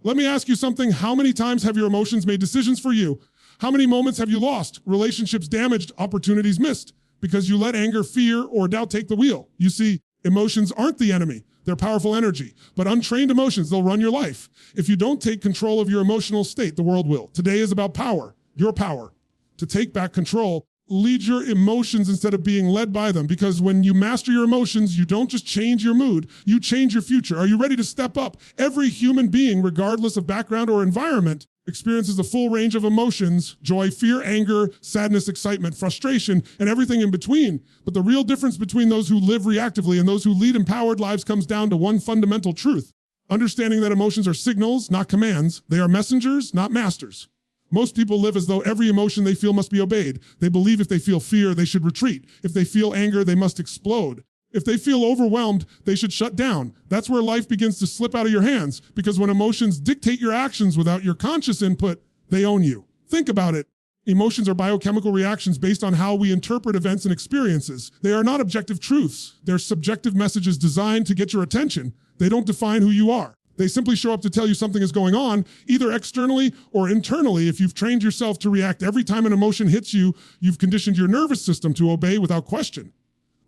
Let me ask you something. How many times have your emotions made decisions for you? How many moments have you lost, relationships damaged, opportunities missed, because you let anger, fear, or doubt take the wheel? You see, emotions aren't the enemy. They're powerful energy, but untrained emotions, they'll run your life. If you don't take control of your emotional state, the world will. Today is about power, your power. To take back control, lead your emotions instead of being led by them, because when you master your emotions, you don't just change your mood, you change your future. Are you ready to step up? Every human being, regardless of background or environment, experiences a full range of emotions: joy, fear, anger, sadness, excitement, frustration, and everything in between. But the real difference between those who live reactively and those who lead empowered lives comes down to one fundamental truth: understanding that emotions are signals, not commands. They are messengers, not masters. Most people live as though every emotion they feel must be obeyed. They believe if they feel fear, they should retreat. If they feel anger, they must explode. If they feel overwhelmed, they should shut down. That's where life begins to slip out of your hands, because when emotions dictate your actions without your conscious input, they own you. Think about it. Emotions are biochemical reactions based on how we interpret events and experiences. They are not objective truths. They're subjective messages designed to get your attention. They don't define who you are. They simply show up to tell you something is going on, either externally or internally. If you've trained yourself to react every time an emotion hits you, you've conditioned your nervous system to obey without question.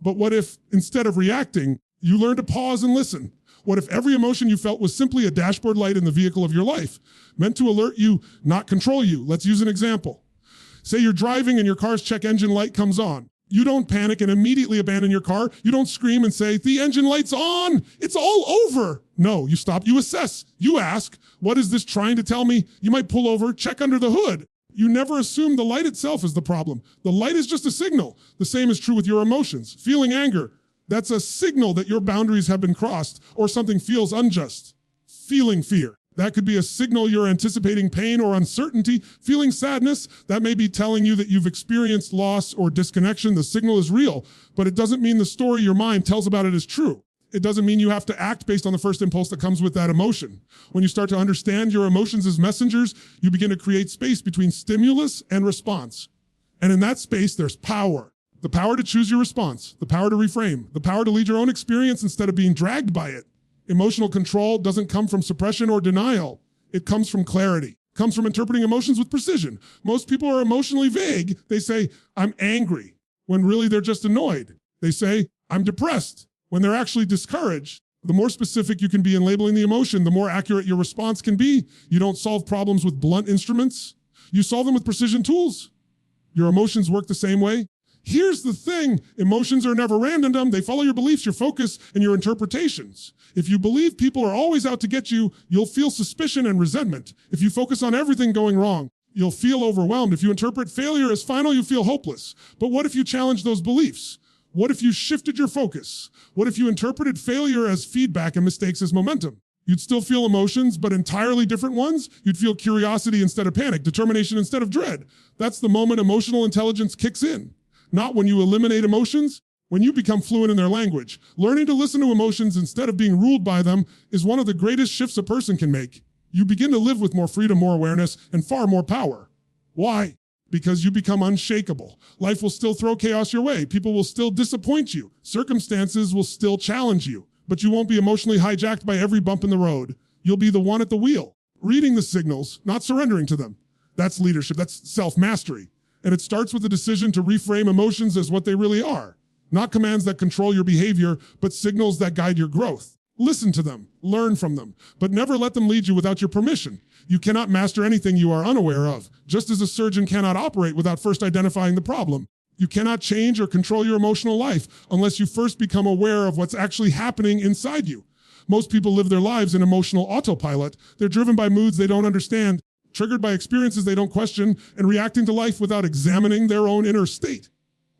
But what if, instead of reacting, you learn to pause and listen? What if every emotion you felt was simply a dashboard light in the vehicle of your life, meant to alert you, not control you? Let's use an example. Say you're driving and your car's check engine light comes on. You don't panic and immediately abandon your car. You don't scream and say, "The engine light's on, it's all over." No, you stop, you assess, you ask, what is this trying to tell me? You might pull over, check under the hood. You never assume the light itself is the problem. The light is just a signal. The same is true with your emotions. Feeling anger, that's a signal that your boundaries have been crossed or something feels unjust. Feeling fear, that could be a signal you're anticipating pain or uncertainty. Feeling sadness, that may be telling you that you've experienced loss or disconnection. The signal is real, but it doesn't mean the story your mind tells about it is true. It doesn't mean you have to act based on the first impulse that comes with that emotion. When you start to understand your emotions as messengers, you begin to create space between stimulus and response. And in that space, there's power. The power to choose your response, the power to reframe, the power to lead your own experience instead of being dragged by it. Emotional control doesn't come from suppression or denial. It comes from clarity. It comes from interpreting emotions with precision. Most people are emotionally vague. They say, "I'm angry," when really they're just annoyed. They say, "I'm depressed," when they're actually discouraged. The more specific you can be in labeling the emotion, the more accurate your response can be. You don't solve problems with blunt instruments. You solve them with precision tools. Your emotions work the same way. Here's the thing, emotions are never random. They follow your beliefs, your focus, and your interpretations. If you believe people are always out to get you, you'll feel suspicion and resentment. If you focus on everything going wrong, you'll feel overwhelmed. If you interpret failure as final, you feel hopeless. But what if you challenge those beliefs? What if you shifted your focus? What if you interpreted failure as feedback and mistakes as momentum? You'd still feel emotions, but entirely different ones. You'd feel curiosity instead of panic, determination instead of dread. That's the moment emotional intelligence kicks in. Not when you eliminate emotions, when you become fluent in their language. Learning to listen to emotions instead of being ruled by them is one of the greatest shifts a person can make. You begin to live with more freedom, more awareness, and far more power. Why? Because you become unshakable. Life will still throw chaos your way. People will still disappoint you. Circumstances will still challenge you. But you won't be emotionally hijacked by every bump in the road. You'll be the one at the wheel, reading the signals, not surrendering to them. That's leadership. That's self-mastery. And it starts with the decision to reframe emotions as what they really are. Not commands that control your behavior, but signals that guide your growth. Listen to them, learn from them, but never let them lead you without your permission. You cannot master anything you are unaware of, just as a surgeon cannot operate without first identifying the problem. You cannot change or control your emotional life unless you first become aware of what's actually happening inside you. Most people live their lives in emotional autopilot. They're driven by moods they don't understand, triggered by experiences they don't question, and reacting to life without examining their own inner state.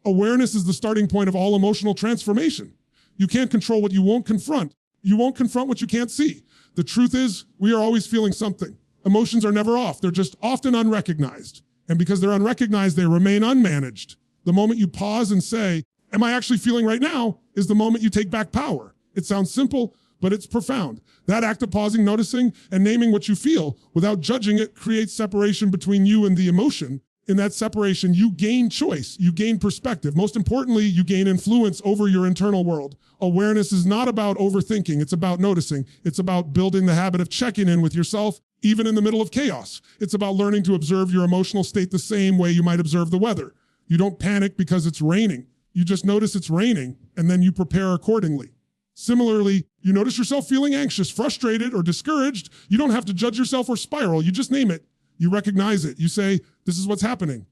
Awareness is the starting point of all emotional transformation. You can't control what you won't confront. You won't confront what you can't see. The truth is, we are always feeling something. Emotions are never off. They're just often unrecognized. And because they're unrecognized, they remain unmanaged. The moment you pause and say, "Am I actually feeling right now?" is the moment you take back power. It sounds simple, but it's profound. That act of pausing, noticing, and naming what you feel without judging it creates separation between you and the emotion. In that separation, you gain choice, you gain perspective. Most importantly, you gain influence over your internal world. Awareness is not about overthinking, it's about noticing. It's about building the habit of checking in with yourself even in the middle of chaos. It's about learning to observe your emotional state the same way you might observe the weather. You don't panic because it's raining. You just notice it's raining, and then you prepare accordingly. Similarly, you notice yourself feeling anxious, frustrated, or discouraged. You don't have to judge yourself or spiral. You just name it. You recognize it. You say, this is what's happening.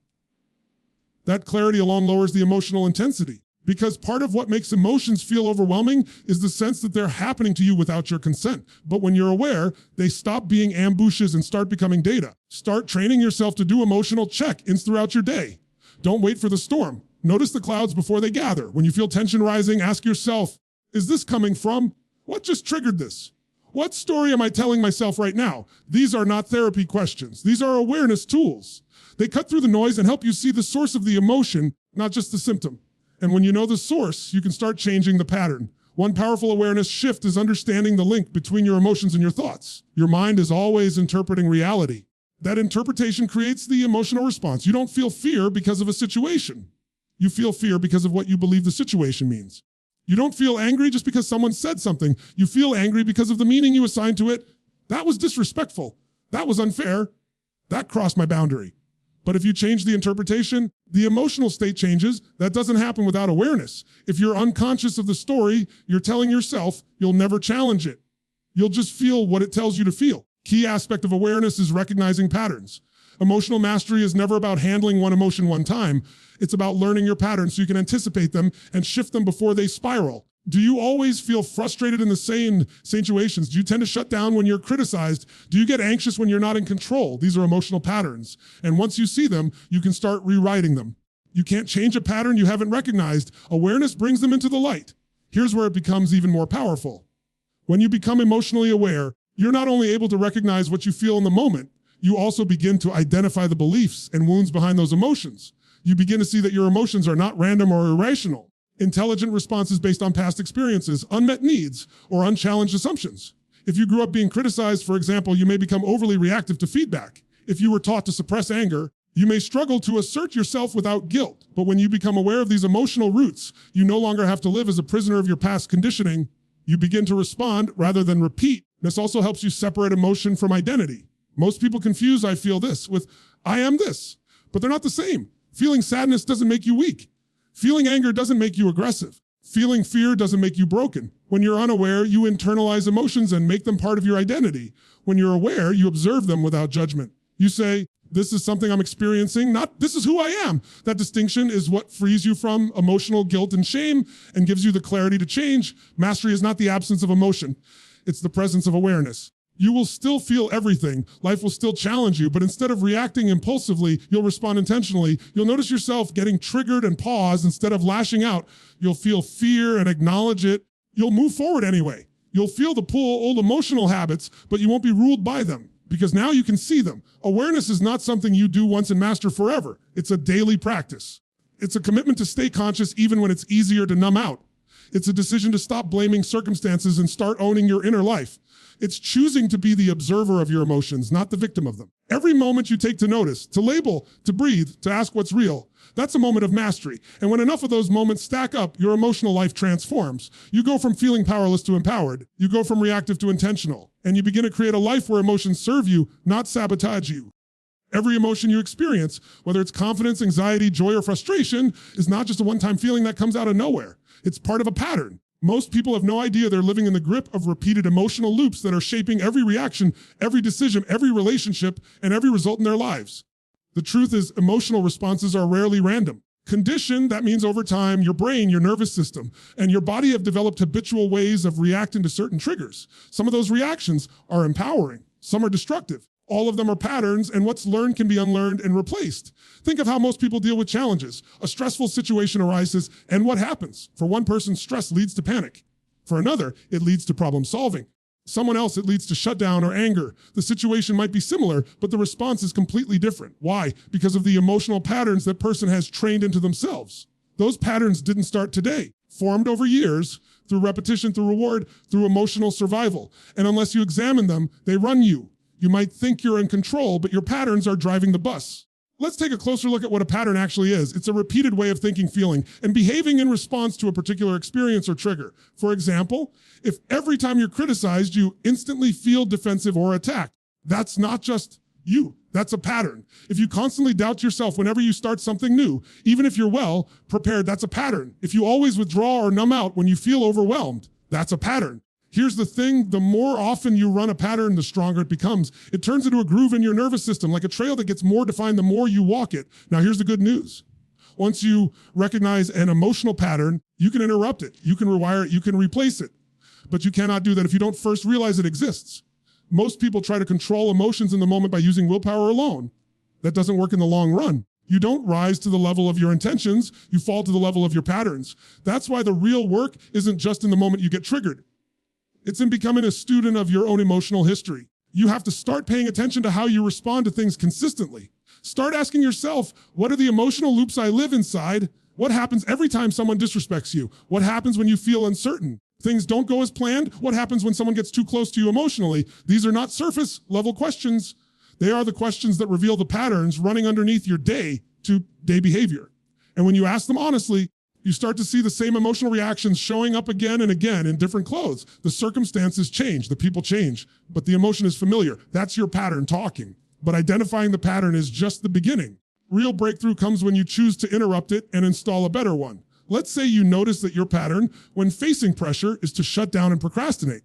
That clarity alone lowers the emotional intensity, because part of what makes emotions feel overwhelming is the sense that they're happening to you without your consent. But when you're aware, they stop being ambushes and start becoming data. Start training yourself to do emotional check-ins throughout your day. Don't wait for the storm. Notice the clouds before they gather. When you feel tension rising, ask yourself, is this coming from? What just triggered this? What story am I telling myself right now? These are not therapy questions. These are awareness tools. They cut through the noise and help you see the source of the emotion, not just the symptom. And when you know the source, you can start changing the pattern. One powerful awareness shift is understanding the link between your emotions and your thoughts. Your mind is always interpreting reality. That interpretation creates the emotional response. You don't feel fear because of a situation. You feel fear because of what you believe the situation means. You don't feel angry just because someone said something. You feel angry because of the meaning you assigned to it. That was disrespectful. That was unfair. That crossed my boundary. But if you change the interpretation, the emotional state changes. That doesn't happen without awareness. If you're unconscious of the story you're telling yourself, you'll never challenge it. You'll just feel what it tells you to feel. Key aspect of awareness is recognizing patterns. Emotional mastery is never about handling one emotion one time. It's about learning your patterns so you can anticipate them and shift them before they spiral. Do you always feel frustrated in the same situations? Do you tend to shut down when you're criticized? Do you get anxious when you're not in control? These are emotional patterns. And once you see them, you can start rewriting them. You can't change a pattern you haven't recognized. Awareness brings them into the light. Here's where it becomes even more powerful. When you become emotionally aware, you're not only able to recognize what you feel in the moment, you also begin to identify the beliefs and wounds behind those emotions. You begin to see that your emotions are not random or irrational. Intelligent responses based on past experiences, unmet needs, or unchallenged assumptions. If you grew up being criticized, for example, you may become overly reactive to feedback. If you were taught to suppress anger, you may struggle to assert yourself without guilt. But when you become aware of these emotional roots, you no longer have to live as a prisoner of your past conditioning. You begin to respond rather than repeat. This also helps you separate emotion from identity. Most people confuse "I feel this" with "I am this," but they're not the same. Feeling sadness doesn't make you weak. Feeling anger doesn't make you aggressive. Feeling fear doesn't make you broken. When you're unaware, you internalize emotions and make them part of your identity. When you're aware, you observe them without judgment. You say, this is something I'm experiencing, not this is who I am. That distinction is what frees you from emotional guilt and shame and gives you the clarity to change. Mastery is not the absence of emotion. It's the presence of awareness. You will still feel everything. Life will still challenge you, but instead of reacting impulsively, you'll respond intentionally. You'll notice yourself getting triggered and pause instead of lashing out. You'll feel fear and acknowledge it. You'll move forward anyway. You'll feel the pull, old emotional habits, but you won't be ruled by them because now you can see them. Awareness is not something you do once and master forever. It's a daily practice. It's a commitment to stay conscious even when it's easier to numb out. It's a decision to stop blaming circumstances and start owning your inner life. It's choosing to be the observer of your emotions, not the victim of them. Every moment you take to notice, to label, to breathe, to ask what's real, that's a moment of mastery. And when enough of those moments stack up, your emotional life transforms. You go from feeling powerless to empowered. You go from reactive to intentional. And you begin to create a life where emotions serve you, not sabotage you. Every emotion you experience, whether it's confidence, anxiety, joy, or frustration, is not just a one-time feeling that comes out of nowhere. It's part of a pattern. Most people have no idea they're living in the grip of repeated emotional loops that are shaping every reaction, every decision, every relationship, and every result in their lives. The truth is, emotional responses are rarely random. Conditioned, that means over time, your brain, your nervous system, and your body have developed habitual ways of reacting to certain triggers. Some of those reactions are empowering. Some are destructive. All of them are patterns, and what's learned can be unlearned and replaced. Think of how most people deal with challenges. A stressful situation arises, and what happens? For one person, stress leads to panic. For another, it leads to problem solving. Someone else, it leads to shutdown or anger. The situation might be similar, but the response is completely different. Why? Because of the emotional patterns that person has trained into themselves. Those patterns didn't start today, formed over years, through repetition, through reward, through emotional survival. And unless you examine them, they run you. You might think you're in control, but your patterns are driving the bus. Let's take a closer look at what a pattern actually is. It's a repeated way of thinking, feeling, and behaving in response to a particular experience or trigger. For example, if every time you're criticized, you instantly feel defensive or attacked, That's not just you. That's a pattern. If you constantly doubt yourself whenever you start something new, even if you're well prepared, that's a pattern. If you always withdraw or numb out when you feel overwhelmed, that's a pattern. Here's the thing, the more often you run a pattern, the stronger it becomes. It turns into a groove in your nervous system, like a trail that gets more defined the more you walk it. Now here's the good news. Once you recognize an emotional pattern, you can interrupt it, you can rewire it, you can replace it. But you cannot do that if you don't first realize it exists. Most people try to control emotions in the moment by using willpower alone. That doesn't work in the long run. You don't rise to the level of your intentions, you fall to the level of your patterns. That's why the real work isn't just in the moment you get triggered. It's in becoming a student of your own emotional history. You have to start paying attention to how you respond to things consistently. Start asking yourself, what are the emotional loops I live inside? What happens every time someone disrespects you? What happens when you feel uncertain? Things don't go as planned? What happens when someone gets too close to you emotionally? These are not surface level questions. They are the questions that reveal the patterns running underneath your day-to-day behavior. And when you ask them honestly, you start to see the same emotional reactions showing up again and again in different clothes. The circumstances change, the people change, but the emotion is familiar. That's your pattern talking. But identifying the pattern is just the beginning. Real breakthrough comes when you choose to interrupt it and install a better one. Let's say you notice that your pattern when facing pressure is to shut down and procrastinate.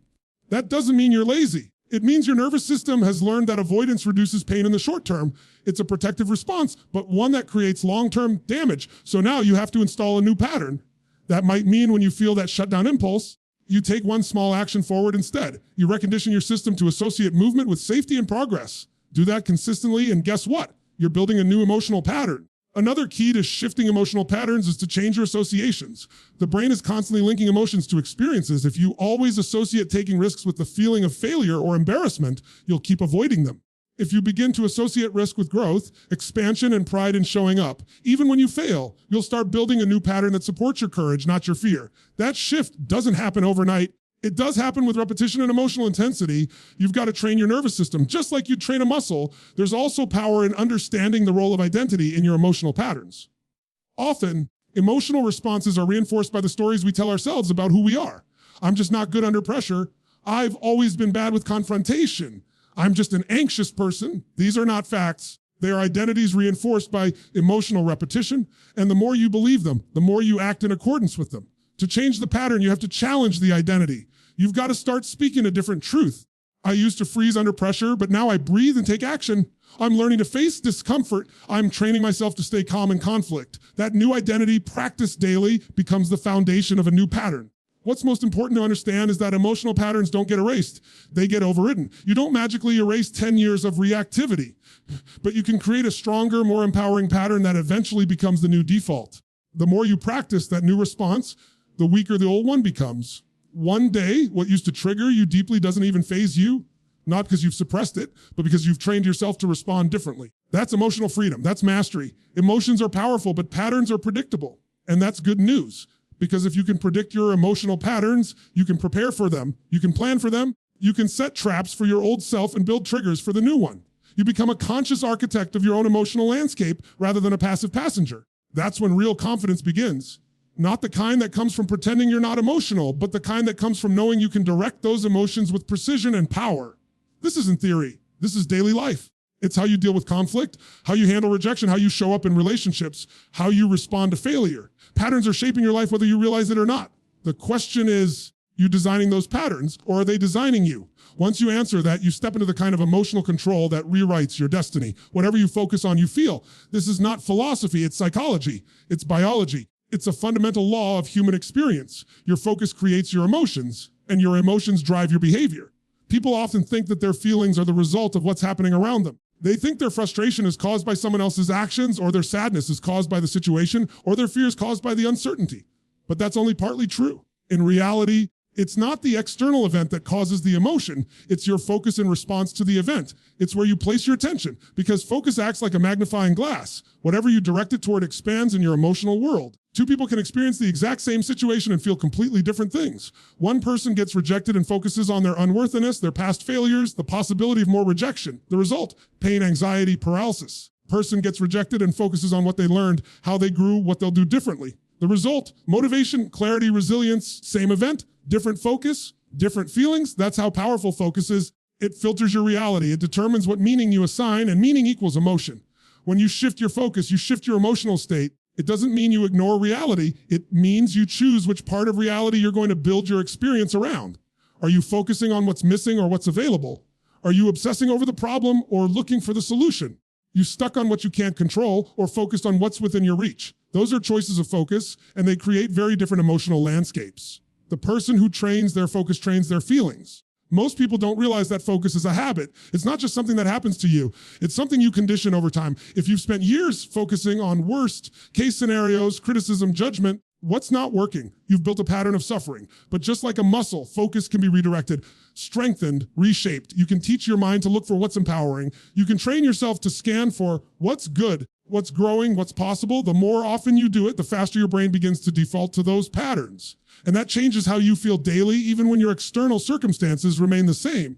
That doesn't mean you're lazy. It means your nervous system has learned that avoidance reduces pain in the short term. It's a protective response, but one that creates long-term damage. So now you have to install a new pattern. That might mean when you feel that shutdown impulse, you take one small action forward instead. You recondition your system to associate movement with safety and progress. Do that consistently, and guess what? You're building a new emotional pattern. Another key to shifting emotional patterns is to change your associations. The brain is constantly linking emotions to experiences. If you always associate taking risks with the feeling of failure or embarrassment, you'll keep avoiding them. If you begin to associate risk with growth, expansion, and pride in showing up, even when you fail, you'll start building a new pattern that supports your courage, not your fear. That shift doesn't happen overnight. It does happen with repetition and emotional intensity. You've got to train your nervous system. Just like you train a muscle, there's also power in understanding the role of identity in your emotional patterns. Often, emotional responses are reinforced by the stories we tell ourselves about who we are. I'm just not good under pressure. I've always been bad with confrontation. I'm just an anxious person. These are not facts. They are identities reinforced by emotional repetition. And the more you believe them, the more you act in accordance with them. To change the pattern, you have to challenge the identity. You've got to start speaking a different truth. I used to freeze under pressure, but now I breathe and take action. I'm learning to face discomfort. I'm training myself to stay calm in conflict. That new identity, practiced daily, becomes the foundation of a new pattern. What's most important to understand is that emotional patterns don't get erased. They get overridden. You don't magically erase 10 years of reactivity, but you can create a stronger, more empowering pattern that eventually becomes the new default. The more you practice that new response, the weaker the old one becomes. One day, what used to trigger you deeply doesn't even faze you, not because you've suppressed it, but because you've trained yourself to respond differently. That's emotional freedom. That's mastery. Emotions are powerful, but patterns are predictable. And that's good news, because if you can predict your emotional patterns, you can prepare for them, you can plan for them, you can set traps for your old self and build triggers for the new one. You become a conscious architect of your own emotional landscape rather than a passive passenger. That's when real confidence begins. Not the kind that comes from pretending you're not emotional, but the kind that comes from knowing you can direct those emotions with precision and power. This isn't theory. This is daily life. It's how you deal with conflict, how you handle rejection, how you show up in relationships, how you respond to failure. Patterns are shaping your life whether you realize it or not. The question is, you designing those patterns, or are they designing you? Once you answer that, you step into the kind of emotional control that rewrites your destiny. Whatever you focus on, you feel. This is not philosophy, it's psychology, it's biology. It's a fundamental law of human experience. Your focus creates your emotions, and your emotions drive your behavior. People often think that their feelings are the result of what's happening around them. They think their frustration is caused by someone else's actions, or their sadness is caused by the situation, or their fear is caused by the uncertainty. But that's only partly true. In reality, it's not the external event that causes the emotion. It's your focus in response to the event. It's where you place your attention, because focus acts like a magnifying glass. Whatever you direct it toward expands in your emotional world. Two people can experience the exact same situation and feel completely different things. One person gets rejected and focuses on their unworthiness, their past failures, the possibility of more rejection. The result, pain, anxiety, paralysis. Person gets rejected and focuses on what they learned, how they grew, what they'll do differently. The result, motivation, clarity, resilience, same event, different focus, different feelings. That's how powerful focus is. It filters your reality. It determines what meaning you assign, and meaning equals emotion. When you shift your focus, you shift your emotional state. It doesn't mean you ignore reality. It means you choose which part of reality you're going to build your experience around. Are you focusing on what's missing or what's available? Are you obsessing over the problem or looking for the solution? You stuck on what you can't control or focused on what's within your reach? Those are choices of focus, and they create very different emotional landscapes. The person who trains their focus trains their feelings. Most people don't realize that focus is a habit. It's not just something that happens to you. It's something you condition over time. If you've spent years focusing on worst case scenarios, criticism, judgment, what's not working? You've built a pattern of suffering. But just like a muscle, focus can be redirected, strengthened, reshaped. You can teach your mind to look for what's empowering. You can train yourself to scan for what's good, what's growing, what's possible. The more often you do it, the faster your brain begins to default to those patterns. And that changes how you feel daily, even when your external circumstances remain the same.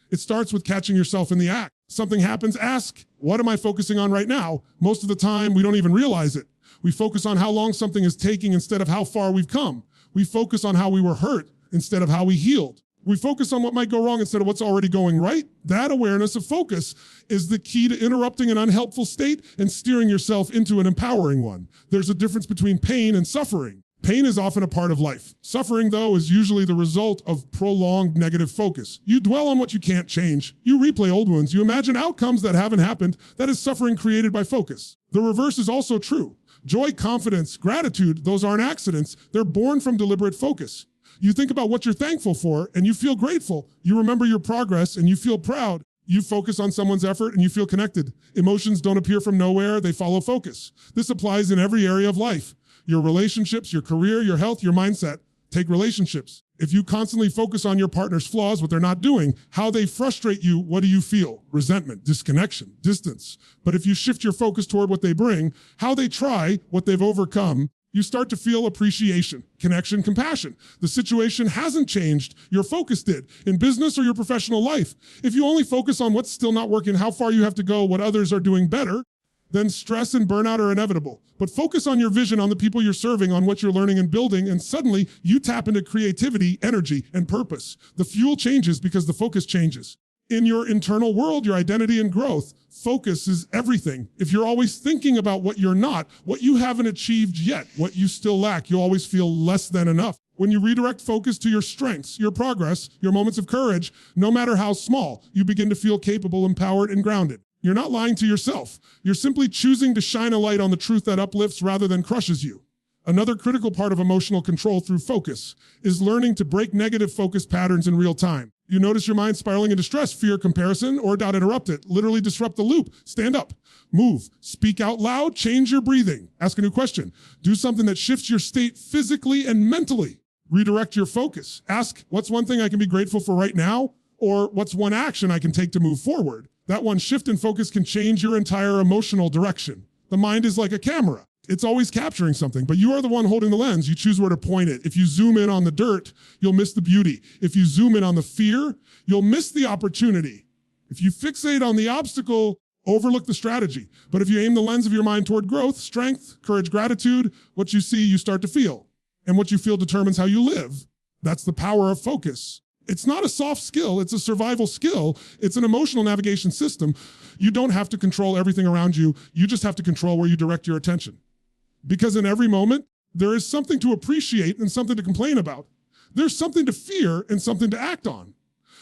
It starts with catching yourself in the act. Something happens, ask, what am I focusing on right now? Most of the time, we don't even realize it. We focus on how long something is taking instead of how far we've come. We focus on how we were hurt instead of how we healed. We focus on what might go wrong instead of what's already going right. That awareness of focus is the key to interrupting an unhelpful state and steering yourself into an empowering one. There's a difference between pain and suffering. Pain is often a part of life. Suffering, though, is usually the result of prolonged negative focus. You dwell on what you can't change. You replay old wounds. You imagine outcomes that haven't happened. That is suffering created by focus. The reverse is also true. Joy, confidence, gratitude, those aren't accidents. They're born from deliberate focus. You think about what you're thankful for, and you feel grateful. You remember your progress, and you feel proud. You focus on someone's effort, and you feel connected. Emotions don't appear from nowhere. They follow focus. This applies in every area of life. Your relationships, your career, your health, your mindset. Take relationships. If you constantly focus on your partner's flaws, what they're not doing, how they frustrate you, what do you feel? Resentment, disconnection, distance. But if you shift your focus toward what they bring, how they try, what they've overcome, you start to feel appreciation, connection, compassion. The situation hasn't changed. Your focus did. In business or your professional life, if you only focus on what's still not working, how far you have to go, what others are doing better, then stress and burnout are inevitable. But focus on your vision, on the people you're serving, on what you're learning and building, and suddenly you tap into creativity, energy, and purpose. The fuel changes because the focus changes. In your internal world, your identity and growth, focus is everything. If you're always thinking about what you're not, what you haven't achieved yet, what you still lack, you always feel less than enough. When you redirect focus to your strengths, your progress, your moments of courage, no matter how small, you begin to feel capable, empowered, and grounded. You're not lying to yourself. You're simply choosing to shine a light on the truth that uplifts rather than crushes you. Another critical part of emotional control through focus is learning to break negative focus patterns in real time. You notice your mind spiraling into stress, fear, comparison, or doubt, interrupt it. Literally disrupt the loop. Stand up, move, speak out loud, change your breathing, ask a new question, do something that shifts your state physically and mentally. Redirect your focus. Ask, what's one thing I can be grateful for right now? Or what's one action I can take to move forward? That one shift in focus can change your entire emotional direction. The mind is like a camera. It's always capturing something, but you are the one holding the lens. You choose where to point it. If you zoom in on the dirt, you'll miss the beauty. If you zoom in on the fear, you'll miss the opportunity. If you fixate on the obstacle, overlook the strategy. But if you aim the lens of your mind toward growth, strength, courage, gratitude, what you see, you start to feel. And what you feel determines how you live. That's the power of focus. It's not a soft skill, it's a survival skill. It's an emotional navigation system. You don't have to control everything around you. You just have to control where you direct your attention. Because in every moment, there is something to appreciate and something to complain about. There's something to fear and something to act on.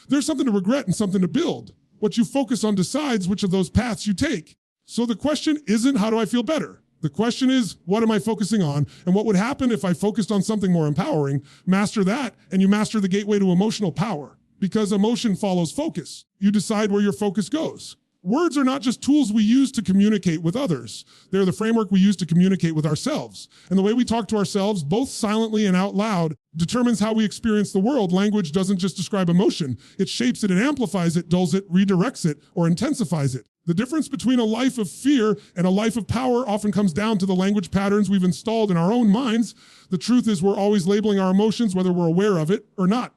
There's something to regret and something to build. What you focus on decides which of those paths you take. So the question isn't, how do I feel better? The question is, what am I focusing on? And what would happen if I focused on something more empowering? Master that, and you master the gateway to emotional power. Because emotion follows focus. You decide where your focus goes. Words are not just tools we use to communicate with others. They're the framework we use to communicate with ourselves. And the way we talk to ourselves, both silently and out loud, determines how we experience the world. Language doesn't just describe emotion. It shapes it, it amplifies it, dulls it, redirects it, or intensifies it. The difference between a life of fear and a life of power often comes down to the language patterns we've installed in our own minds. The truth is we're always labeling our emotions, whether we're aware of it or not.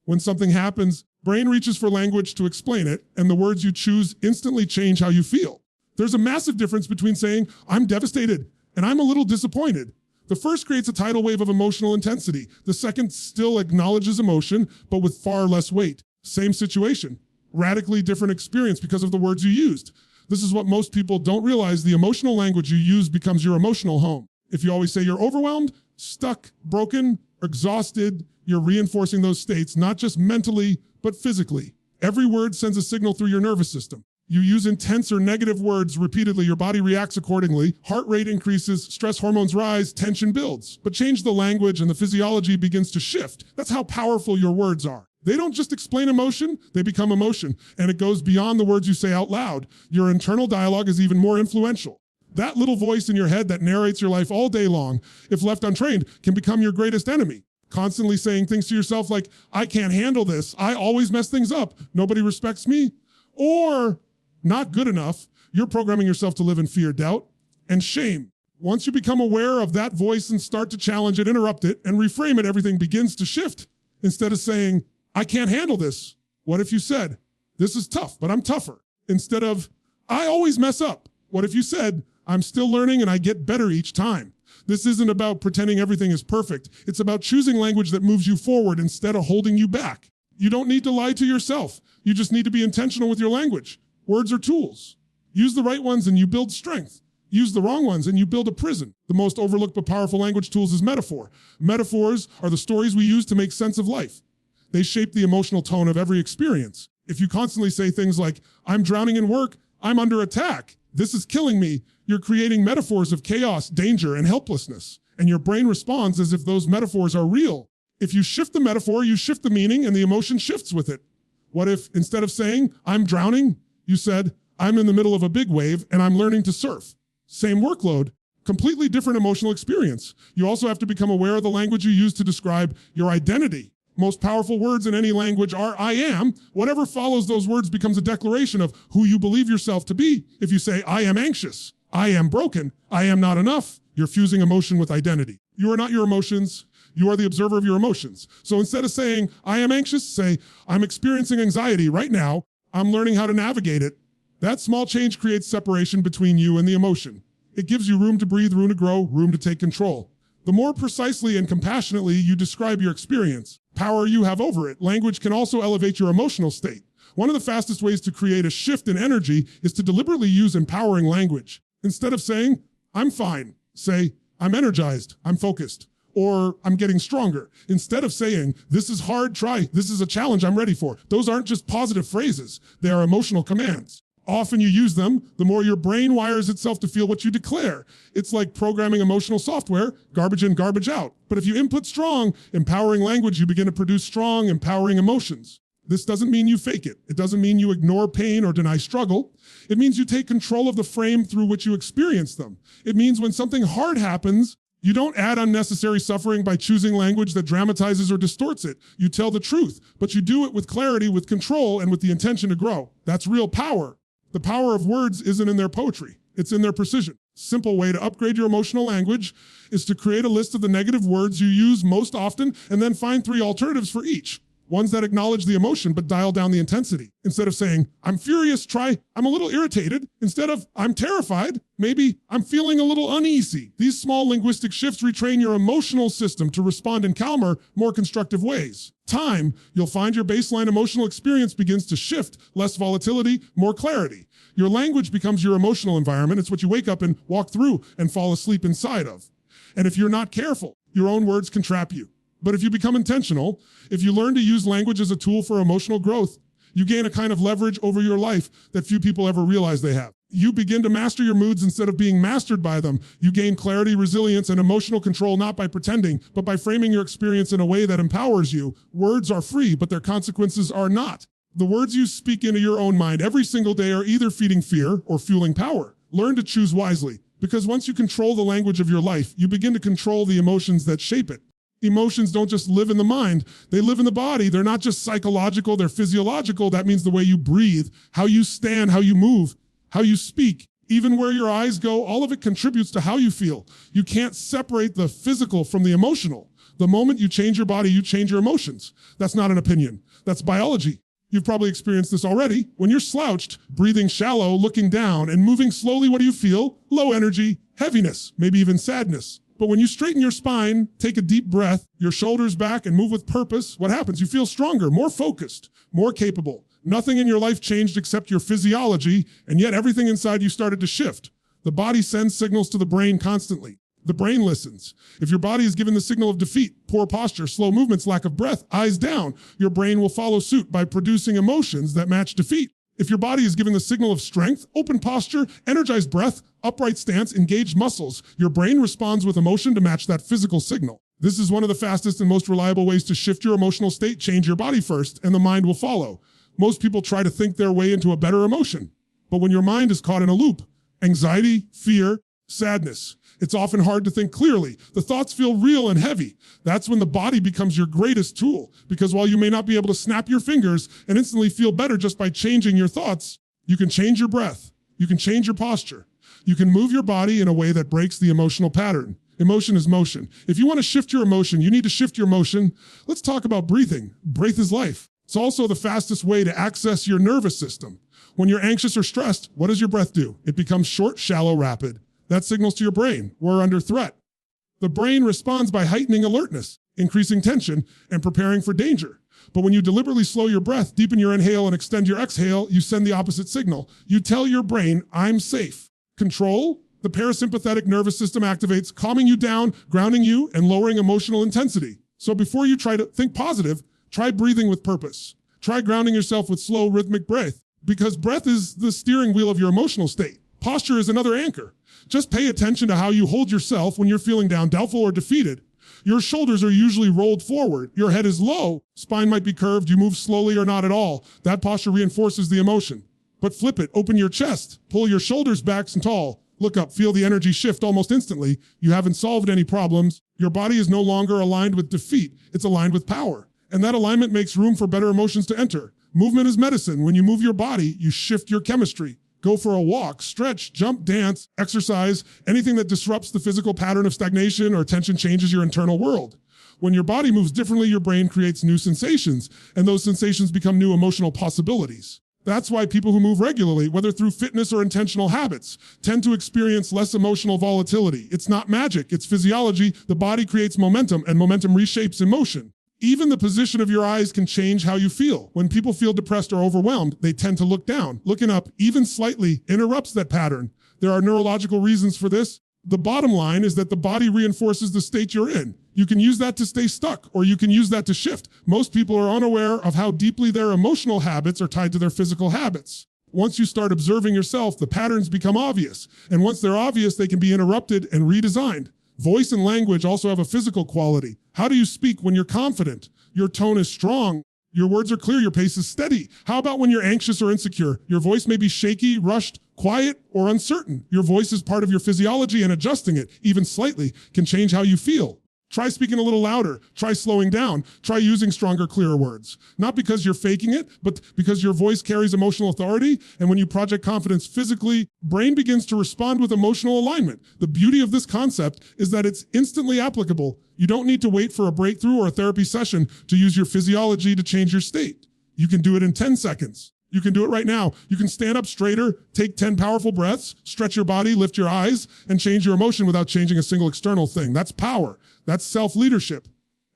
When something happens, brain reaches for language to explain it, and the words you choose instantly change how you feel. There's a massive difference between saying, I'm devastated, and I'm a little disappointed. The first creates a tidal wave of emotional intensity. The second still acknowledges emotion, but with far less weight. Same situation, radically different experience because of the words you used. This is what most people don't realize. The emotional language you use becomes your emotional home. If you always say you're overwhelmed, stuck, broken, exhausted, you're reinforcing those states, not just mentally, but physically. Every word sends a signal through your nervous system. You use intense or negative words repeatedly, your body reacts accordingly, heart rate increases, stress hormones rise, tension builds. But change the language and the physiology begins to shift. That's how powerful your words are. They don't just explain emotion, they become emotion. And it goes beyond the words you say out loud. Your internal dialogue is even more influential. That little voice in your head that narrates your life all day long, if left untrained, can become your greatest enemy. Constantly saying things to yourself like, I can't handle this, I always mess things up, nobody respects me, or not good enough, you're programming yourself to live in fear, doubt, and shame. Once you become aware of that voice and start to challenge it, interrupt it, and reframe it, everything begins to shift. Instead of saying, I can't handle this, what if you said, this is tough, but I'm tougher? Instead of, I always mess up, what if you said, I'm still learning and I get better each time? This isn't about pretending everything is perfect. It's about choosing language that moves you forward instead of holding you back. You don't need to lie to yourself. You just need to be intentional with your language. Words are tools. Use the right ones and you build strength. Use the wrong ones and you build a prison. The most overlooked but powerful language tools is metaphor. Metaphors are the stories we use to make sense of life. They shape the emotional tone of every experience. If you constantly say things like, I'm drowning in work, I'm under attack, this is killing me, you're creating metaphors of chaos, danger, and helplessness. And your brain responds as if those metaphors are real. If you shift the metaphor, you shift the meaning and the emotion shifts with it. What if instead of saying, I'm drowning, you said, I'm in the middle of a big wave and I'm learning to surf? Same workload, completely different emotional experience. You also have to become aware of the language you use to describe your identity. Most powerful words in any language are I am. Whatever follows those words becomes a declaration of who you believe yourself to be. If you say, I am anxious, I am broken, I am not enough, you're fusing emotion with identity. You are not your emotions. You are the observer of your emotions. So instead of saying, I am anxious, say, I'm experiencing anxiety right now. I'm learning how to navigate it. That small change creates separation between you and the emotion. It gives you room to breathe, room to grow, room to take control. The more precisely and compassionately you describe your experience, power you have over it. Language can also elevate your emotional state. One of the fastest ways to create a shift in energy is to deliberately use empowering language. Instead of saying, I'm fine, say, I'm energized, I'm focused, or I'm getting stronger. Instead of saying, this is hard, try, this is a challenge I'm ready for. Those aren't just positive phrases, they are emotional commands. Often you use them, the more your brain wires itself to feel what you declare. It's like programming emotional software, garbage in, garbage out. But if you input strong, empowering language, you begin to produce strong, empowering emotions. This doesn't mean you fake it. It doesn't mean you ignore pain or deny struggle. It means you take control of the frame through which you experience them. It means when something hard happens, you don't add unnecessary suffering by choosing language that dramatizes or distorts it. You tell the truth, but you do it with clarity, with control, and with the intention to grow. That's real power. The power of words isn't in their poetry. It's in their precision. Simple way to upgrade your emotional language is to create a list of the negative words you use most often and then find 3 alternatives for each. Ones that acknowledge the emotion but dial down the intensity. Instead of saying, I'm furious, try, I'm a little irritated. Instead of, I'm terrified, maybe I'm feeling a little uneasy. These small linguistic shifts retrain your emotional system to respond in calmer, more constructive ways. Time, you'll find your baseline emotional experience begins to shift, less volatility, more clarity. Your language becomes your emotional environment. It's what you wake up and walk through and fall asleep inside of. And if you're not careful, your own words can trap you. But if you become intentional, if you learn to use language as a tool for emotional growth, you gain a kind of leverage over your life that few people ever realize they have. You begin to master your moods instead of being mastered by them. You gain clarity, resilience, and emotional control not by pretending, but by framing your experience in a way that empowers you. Words are free, but their consequences are not. The words you speak into your own mind every single day are either feeding fear or fueling power. Learn to choose wisely, because once you control the language of your life, you begin to control the emotions that shape it. Emotions don't just live in the mind, they live in the body. They're not just psychological, they're physiological. That means the way you breathe, how you stand, how you move, how you speak, even where your eyes go, all of it contributes to how you feel. You can't separate the physical from the emotional. The moment you change your body, you change your emotions. That's not an opinion, that's biology. You've probably experienced this already. When you're slouched, breathing shallow, looking down, and moving slowly, what do you feel? Low energy, heaviness, maybe even sadness. But when you straighten your spine, take a deep breath, your shoulders back, and move with purpose, what happens? You feel stronger, more focused, more capable. Nothing in your life changed except your physiology, and yet everything inside you started to shift. The body sends signals to the brain constantly. The brain listens. If your body is given the signal of defeat, poor posture, slow movements, lack of breath, eyes down, your brain will follow suit by producing emotions that match defeat. If your body is given the signal of strength, open posture, energized breath, upright stance, engaged muscles, your brain responds with emotion to match that physical signal. This is one of the fastest and most reliable ways to shift your emotional state. Change your body first, and the mind will follow. Most people try to think their way into a better emotion. But when your mind is caught in a loop, anxiety, fear, sadness, it's often hard to think clearly. The thoughts feel real and heavy. That's when the body becomes your greatest tool. Because while you may not be able to snap your fingers and instantly feel better just by changing your thoughts, you can change your breath. You can change your posture. You can move your body in a way that breaks the emotional pattern. Emotion is motion. If you want to shift your emotion, you need to shift your motion. Let's talk about breathing. Breath is life. It's also the fastest way to access your nervous system. When you're anxious or stressed, what does your breath do? It becomes short, shallow, rapid. That signals to your brain, we're under threat. The brain responds by heightening alertness, increasing tension, and preparing for danger. But when you deliberately slow your breath, deepen your inhale, and extend your exhale, you send the opposite signal. You tell your brain, I'm safe. Control, the parasympathetic nervous system activates, calming you down, grounding you, and lowering emotional intensity. So before you try to think positive, try breathing with purpose. Try grounding yourself with slow, rhythmic breath, because breath is the steering wheel of your emotional state. Posture is another anchor. Just pay attention to how you hold yourself when you're feeling down, doubtful, or defeated. Your shoulders are usually rolled forward. Your head is low. Spine might be curved. You move slowly or not at all. That posture reinforces the emotion. But flip it. Open your chest. Pull your shoulders back and tall. Look up. Feel the energy shift almost instantly. You haven't solved any problems. Your body is no longer aligned with defeat. It's aligned with power. And that alignment makes room for better emotions to enter. Movement is medicine. When you move your body, you shift your chemistry. Go for a walk, stretch, jump, dance, exercise. Anything that disrupts the physical pattern of stagnation or tension changes your internal world. When your body moves differently, your brain creates new sensations, and those sensations become new emotional possibilities. That's why people who move regularly, whether through fitness or intentional habits, tend to experience less emotional volatility. It's not magic, it's physiology. The body creates momentum, and momentum reshapes emotion. Even the position of your eyes can change how you feel. When people feel depressed or overwhelmed, they tend to look down. Looking up, even slightly, interrupts that pattern. There are neurological reasons for this. The bottom line is that the body reinforces the state you're in. You can use that to stay stuck, or you can use that to shift. Most people are unaware of how deeply their emotional habits are tied to their physical habits. Once you start observing yourself, the patterns become obvious. And once they're obvious, they can be interrupted and redesigned. Voice and language also have a physical quality. How do you speak when you're confident? Your tone is strong. Your words are clear. Your pace is steady. How about when you're anxious or insecure? Your voice may be shaky, rushed, quiet, or uncertain. Your voice is part of your physiology, and adjusting it, even slightly, can change how you feel. Try speaking a little louder. Try slowing down. Try using stronger, clearer words. Not because you're faking it, but because your voice carries emotional authority. And when you project confidence physically, brain begins to respond with emotional alignment. The beauty of this concept is that it's instantly applicable. You don't need to wait for a breakthrough or a therapy session to use your physiology to change your state. You can do it in 10 seconds. You can do it right now. You can stand up straighter, take 10 powerful breaths, stretch your body, lift your eyes, and change your emotion without changing a single external thing. That's power. That's self-leadership.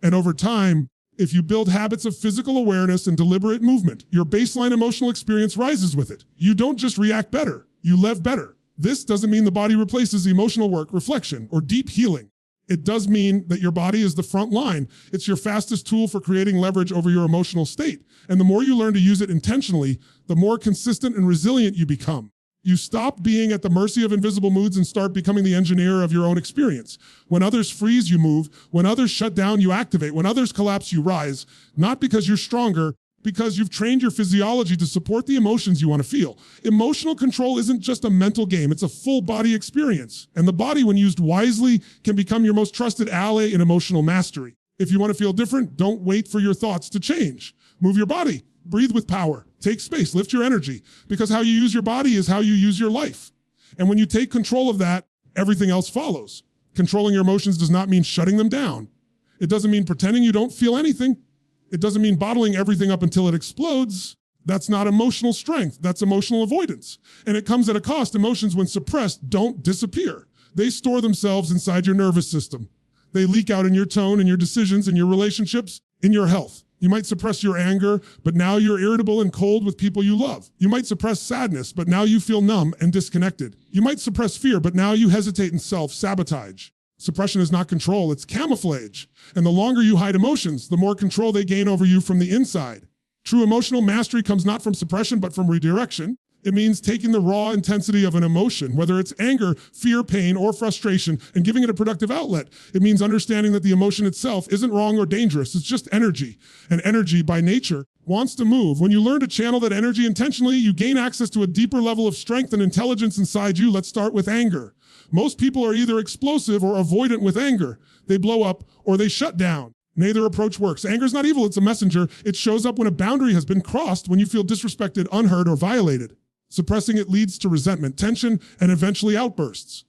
And over time, if you build habits of physical awareness and deliberate movement, your baseline emotional experience rises with it. You don't just react better, you live better. This doesn't mean the body replaces emotional work, reflection, or deep healing. It does mean that your body is the front line. It's your fastest tool for creating leverage over your emotional state. And the more you learn to use it intentionally, the more consistent and resilient you become. You stop being at the mercy of invisible moods and start becoming the engineer of your own experience. When others freeze, you move. When others shut down, you activate. When others collapse, you rise. Not because you're stronger, because you've trained your physiology to support the emotions you want to feel. Emotional control isn't just a mental game, it's a full body experience. And the body, when used wisely, can become your most trusted ally in emotional mastery. If you want to feel different, don't wait for your thoughts to change. Move your body, breathe with power, take space, lift your energy, because how you use your body is how you use your life. And when you take control of that, everything else follows. Controlling your emotions does not mean shutting them down. It doesn't mean pretending you don't feel anything. It doesn't mean bottling everything up until it explodes. That's not emotional strength. That's emotional avoidance. And it comes at a cost. Emotions, when suppressed, don't disappear. They store themselves inside your nervous system. They leak out in your tone, in your decisions, in your relationships, in your health. You might suppress your anger, but now you're irritable and cold with people you love. You might suppress sadness, but now you feel numb and disconnected. You might suppress fear, but now you hesitate and self-sabotage. Suppression is not control, it's camouflage. And the longer you hide emotions, the more control they gain over you from the inside. True emotional mastery comes not from suppression, but from redirection. It means taking the raw intensity of an emotion, whether it's anger, fear, pain, or frustration, and giving it a productive outlet. It means understanding that the emotion itself isn't wrong or dangerous. It's just energy. And energy, by nature, wants to move. When you learn to channel that energy intentionally, you gain access to a deeper level of strength and intelligence inside you. Let's start with anger. Most people are either explosive or avoidant with anger. They blow up or they shut down. Neither approach works. Anger is not evil, it's a messenger. It shows up when a boundary has been crossed, when you feel disrespected, unheard, or violated. Suppressing it leads to resentment, tension, and eventually outbursts.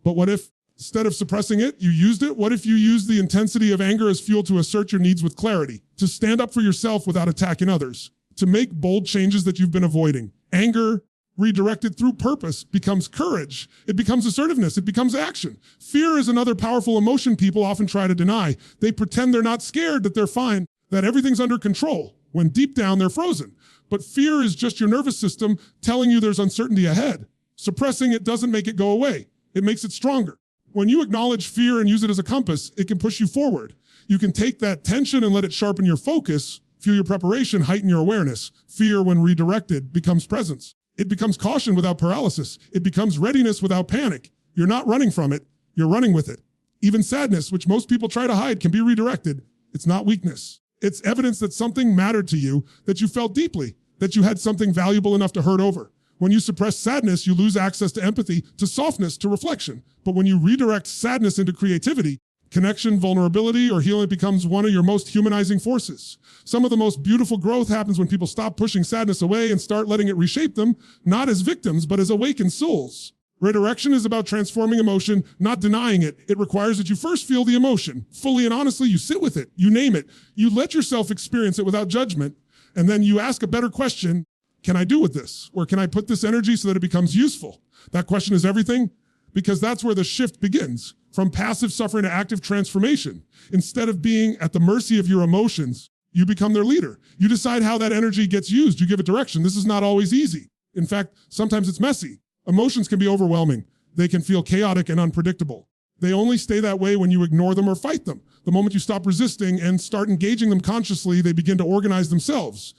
But what if, instead of suppressing it, you used it? What if you used the intensity of anger as fuel to assert your needs with clarity, to stand up for yourself without attacking others, to make bold changes that you've been avoiding? Anger, redirected through purpose, becomes courage. It becomes assertiveness. It becomes action. Fear is another powerful emotion people often try to deny. They pretend they're not scared, that they're fine, that everything's under control, when deep down they're frozen. But fear is just your nervous system telling you there's uncertainty ahead. Suppressing it doesn't make it go away. It makes it stronger. When you acknowledge fear and use it as a compass, it can push you forward. You can take that tension and let it sharpen your focus, fuel your preparation, heighten your awareness. Fear, when redirected, becomes presence. It becomes caution without paralysis. It becomes readiness without panic. You're not running from it, you're running with it. Even sadness, which most people try to hide, can be redirected. It's not weakness. It's evidence that something mattered to you, that you felt deeply, that you had something valuable enough to hurt over. When you suppress sadness, you lose access to empathy, to softness, to reflection. But when you redirect sadness into creativity, connection, vulnerability, or healing, becomes one of your most humanizing forces. Some of the most beautiful growth happens when people stop pushing sadness away and start letting it reshape them, not as victims, but as awakened souls. Redirection is about transforming emotion, not denying it. It requires that you first feel the emotion. Fully and honestly, you sit with it. You name it. You let yourself experience it without judgment. And then you ask a better question. Can I do with this? Or can I put this energy so that it becomes useful? That question is everything, because that's where the shift begins. From passive suffering to active transformation. Instead of being at the mercy of your emotions, you become their leader. You decide how that energy gets used. You give it direction. This is not always easy. In fact, sometimes it's messy. Emotions can be overwhelming. They can feel chaotic and unpredictable. They only stay that way when you ignore them or fight them. The moment you stop resisting and start engaging them consciously, they begin to organize themselves.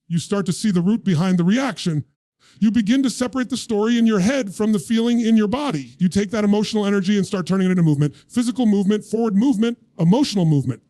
You start to see the root behind the reaction. You begin to separate the story in your head from the feeling in your body. You take that emotional energy and start turning it into movement. Physical movement, forward movement, emotional movement.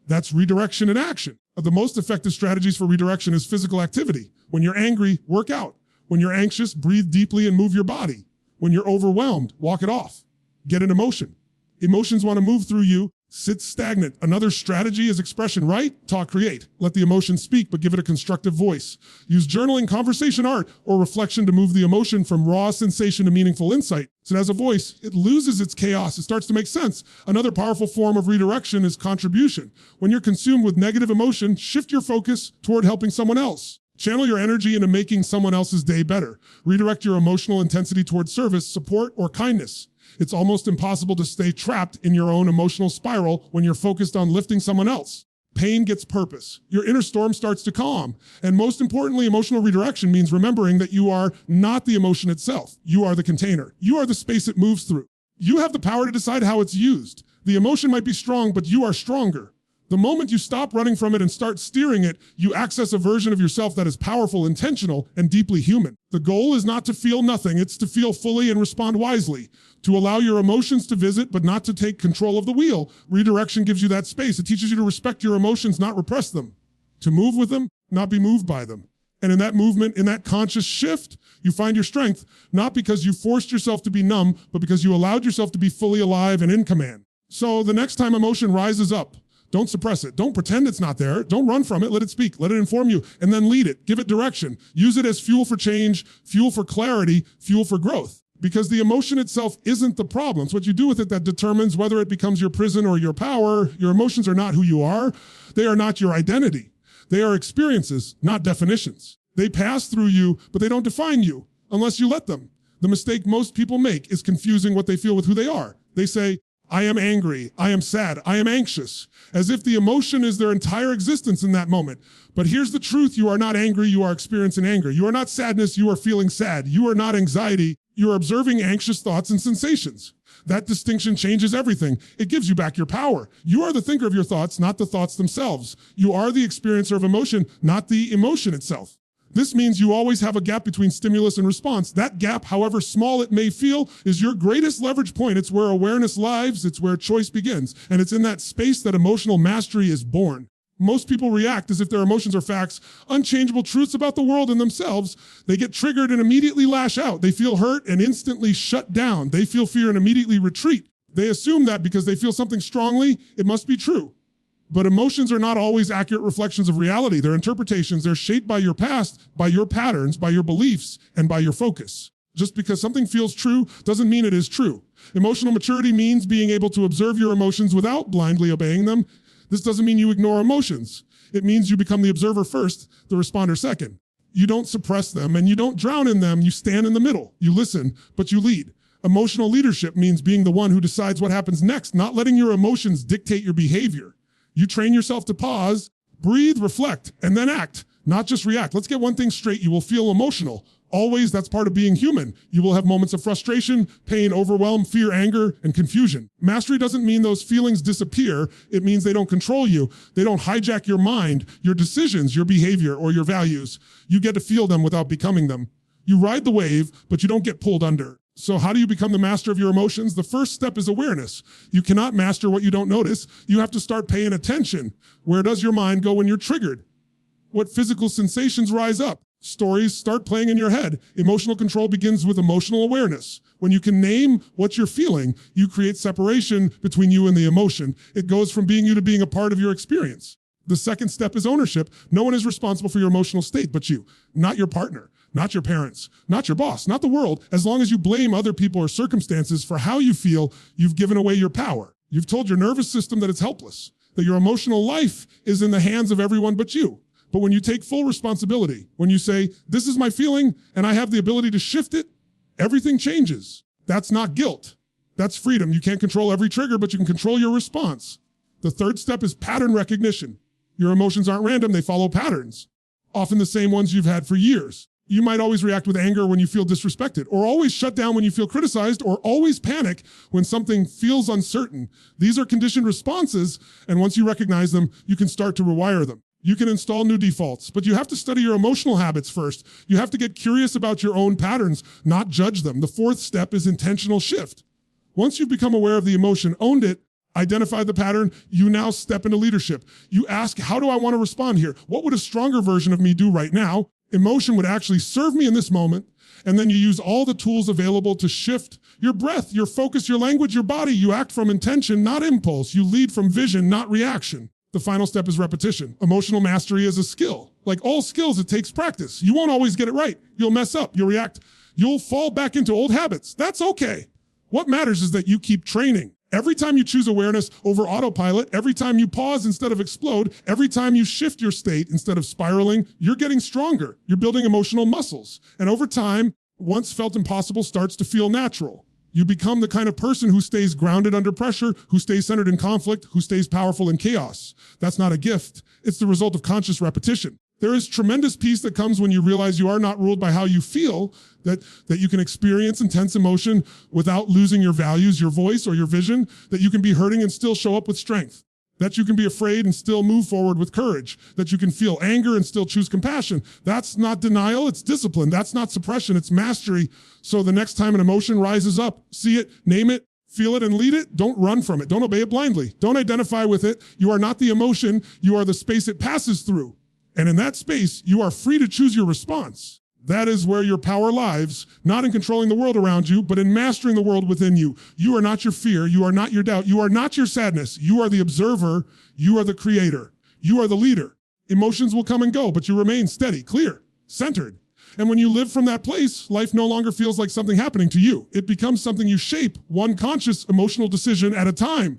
That's redirection in action. The most effective strategies for redirection is physical activity. When you're angry, work out. When you're anxious, breathe deeply and move your body. When you're overwhelmed, walk it off. Get an emotion. Emotions want to move through you. Sit stagnant. Another strategy is expression. Write, talk, create. Let the emotion speak, but give it a constructive voice. Use journaling, conversation, art, or reflection to move the emotion from raw sensation to meaningful insight. So as a voice, it loses its chaos. It starts to make sense. Another powerful form of redirection is contribution. When you're consumed with negative emotion, shift your focus toward helping someone else. Channel your energy into making someone else's day better. Redirect your emotional intensity toward service, support, or kindness. It's almost impossible to stay trapped in your own emotional spiral when you're focused on lifting someone else. Pain gets purpose. Your inner storm starts to calm. And most importantly, emotional redirection means remembering that you are not the emotion itself. You are the container. You are the space it moves through. You have the power to decide how it's used. The emotion might be strong, but you are stronger. The moment you stop running from it and start steering it, you access a version of yourself that is powerful, intentional, and deeply human. The goal is not to feel nothing, it's to feel fully and respond wisely. To allow your emotions to visit, but not to take control of the wheel. Redirection gives you that space. It teaches you to respect your emotions, not repress them. To move with them, not be moved by them. And in that movement, in that conscious shift, you find your strength, not because you forced yourself to be numb, but because you allowed yourself to be fully alive and in command. So the next time emotion rises up, don't suppress it. Don't pretend it's not there. Don't run from it. Let it speak. Let it inform you. And then lead it. Give it direction. Use it as fuel for change, fuel for clarity, fuel for growth. Because the emotion itself isn't the problem. It's what you do with it that determines whether it becomes your prison or your power. Your emotions are not who you are. They are not your identity. They are experiences, not definitions. They pass through you, but they don't define you unless you let them. The mistake most people make is confusing what they feel with who they are. They say, I am angry. I am sad. I am anxious. As if the emotion is their entire existence in that moment. But here's the truth. You are not angry. You are experiencing anger. You are not sadness. You are feeling sad. You are not anxiety. You are observing anxious thoughts and sensations. That distinction changes everything. It gives you back your power. You are the thinker of your thoughts, not the thoughts themselves. You are the experiencer of emotion, not the emotion itself. This means you always have a gap between stimulus and response. That gap, however small it may feel, is your greatest leverage point. It's where awareness lives. It's where choice begins. And it's in that space that emotional mastery is born. Most people react as if their emotions are facts, unchangeable truths about the world and themselves. They get triggered and immediately lash out. They feel hurt and instantly shut down. They feel fear and immediately retreat. They assume that because they feel something strongly, it must be true. But emotions are not always accurate reflections of reality. They're interpretations. They're shaped by your past, by your patterns, by your beliefs, and by your focus. Just because something feels true doesn't mean it is true. Emotional maturity means being able to observe your emotions without blindly obeying them. This doesn't mean you ignore emotions. It means you become the observer first, the responder second. You don't suppress them and you don't drown in them. You stand in the middle. You listen, but you lead. Emotional leadership means being the one who decides what happens next, not letting your emotions dictate your behavior. You train yourself to pause, breathe, reflect, and then act, not just react. Let's get one thing straight. You will feel emotional. Always, that's part of being human. You will have moments of frustration, pain, overwhelm, fear, anger, and confusion. Mastery doesn't mean those feelings disappear. It means they don't control you. They don't hijack your mind, your decisions, your behavior, or your values. You get to feel them without becoming them. You ride the wave, but you don't get pulled under. So how do you become the master of your emotions? The first step is awareness. You cannot master what you don't notice. You have to start paying attention. Where does your mind go when you're triggered? What physical sensations rise up? Stories start playing in your head. Emotional control begins with emotional awareness. When you can name what you're feeling, you create separation between you and the emotion. It goes from being you to being a part of your experience. The second step is ownership. No one is responsible for your emotional state but you, not your partner, not your parents, not your boss, not the world. As long as you blame other people or circumstances for how you feel, you've given away your power. You've told your nervous system that it's helpless, that your emotional life is in the hands of everyone but you. But when you take full responsibility, when you say, this is my feeling and I have the ability to shift it, everything changes. That's not guilt. That's freedom. You can't control every trigger, but you can control your response. The third step is pattern recognition. Your emotions aren't random. They follow patterns, often the same ones you've had for years. You might always react with anger when you feel disrespected, or always shut down when you feel criticized, or always panic when something feels uncertain. These are conditioned responses, and once you recognize them, you can start to rewire them. You can install new defaults, but you have to study your emotional habits first. You have to get curious about your own patterns, not judge them. The fourth step is intentional shift. Once you've become aware of the emotion, owned it, identified the pattern, you now step into leadership. You ask, how do I want to respond here? What would a stronger version of me do right now? Emotion would actually serve me in this moment. And then you use all the tools available to shift your breath, your focus, your language, your body. You act from intention, not impulse. You lead from vision, not reaction. The final step is repetition. Emotional mastery is a skill. Like all skills, it takes practice. You won't always get it right. You'll mess up. You'll react. You'll fall back into old habits. That's okay. What matters is that you keep training. Every time you choose awareness over autopilot, every time you pause instead of explode, every time you shift your state instead of spiraling, you're getting stronger. You're building emotional muscles. And over time, once felt impossible starts to feel natural. You become the kind of person who stays grounded under pressure, who stays centered in conflict, who stays powerful in chaos. That's not a gift. It's the result of conscious repetition. There is tremendous peace that comes when you realize you are not ruled by how you feel, that you can experience intense emotion without losing your values, your voice, or your vision, that you can be hurting and still show up with strength, that you can be afraid and still move forward with courage, that you can feel anger and still choose compassion. That's not denial, it's discipline. That's not suppression, it's mastery. So the next time an emotion rises up, see it, name it, feel it, and lead it. Don't run from it. Don't obey it blindly. Don't identify with it. You are not the emotion. You are the space it passes through. And in that space, you are free to choose your response. That is where your power lies, not in controlling the world around you, but in mastering the world within you. You are not your fear. You are not your doubt. You are not your sadness. You are the observer. You are the creator. You are the leader. Emotions will come and go, but you remain steady, clear, centered. And when you live from that place, life no longer feels like something happening to you. It becomes something you shape, one conscious emotional decision at a time.